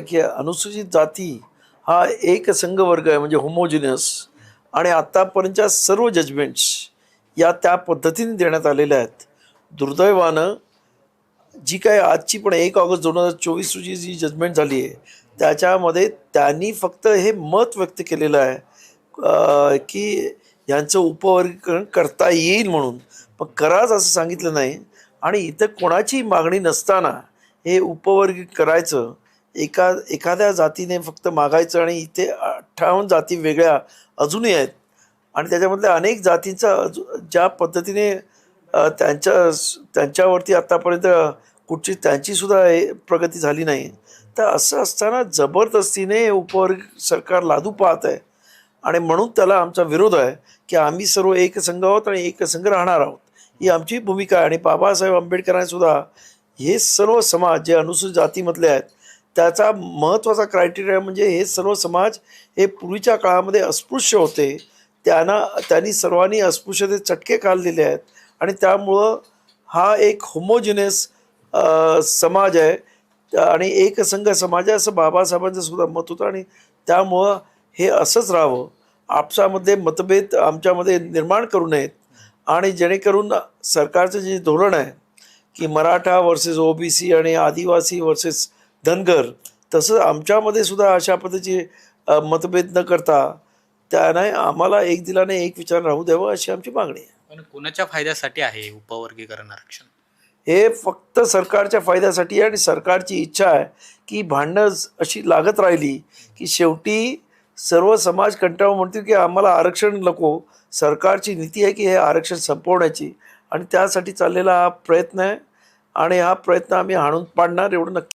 की अनुसूचित जाती हा एक संघ वर्ग आहे, म्हणजे होमोजिनियस, आणि आत्तापर्यंतच्या सर्व जजमेंट्स या त्या पद्धतीने देण्यात आलेल्या आहेत. दुर्दैवानं जी काय आजची पण 1 ऑगस्ट 2024 रोजी जी जजमेंट झाली आहे त्याच्यामध्ये त्यांनी फक्त हे मत व्यक्त केलेलं आहे की यांचं उपवर्गीकरण करता येईल म्हणून, पण कराच असं सांगितलं नाही. आणि इथं कोणाची मागणी नसताना हे उपवर्गीकरण करायचं, एखाद्या जातीने फक्त मागायचं, आणि इथे 58 जाती वेगळ्या अजूनही आहेत, आणि त्याच्यामधल्या अनेक जातींचा ज्या पद्धतीने त्यांच्यावरती आत्तापर्यंत कुठची त्यांचीसुद्धा प्रगती झाली नाही. तर असं असताना जबरदस्तीने हे उपवर्ग सरकार लादू पाहत आहे, आणि म्हणून त्याला आमचा विरोध आहे की आम्ही सर्व एकसंघ आहोत आणि एकसंघ राहणार आहोत, ही आमची भूमिका आहे. आणि बाबासाहेब आंबेडकरांनी सुद्धा हे सर्व समाज जे अनुसूचित जातीमधले आहेत त्याचा महत्त्वाचा क्रायटेरिया म्हणजे हे सर्व समाज हे पूर्वीच्या काळामध्ये अस्पृश्य होते, त्यांनी सर्वांनी अस्पृश्यते चटके काढलेले आहेत, आणि त्यामुळं हा एक होमोजिनियस समाज आहे आणि एकसंघ समाज आहे असं बाबासाहेबांचं सुद्धा मत होतं. आणि त्यामुळं हे असंच राहावं, आपसामध्ये मतभेद आमच्यामध्ये निर्माण करू नयेत, आणि जेणेकरून सरकारचं जे धोरण आहे की मराठा वर्सेस ओबीसी आणि आदिवासी वर्सेस धनगर, तसं आमच्यामध्ये सुद्धा अशा पद्धतीचे मतभेद न करता त्याने आम्हाला एक दिलाने एक विचार राहू द्यावं अशी आमची मागणी आहे. पण कोणाच्या फायद्यासाठी आहे उपवर्गीकरण आरक्षण? हे फक्त सरकारच्या फायद्यासाठी आहे, आणि सरकारची इच्छा आहे की भांडणं अशी लागत राहिली की शेवटी सर्व समाज कंटाळून म्हणतील की आम्हाला आरक्षण नको. सरकारची नीती आहे की हे आरक्षण संपवण्याची, आणि त्यासाठी चाललेला हा प्रयत्न आहे, आणि हा प्रयत्न आम्ही हाणून पाडणार एवढं नक्की.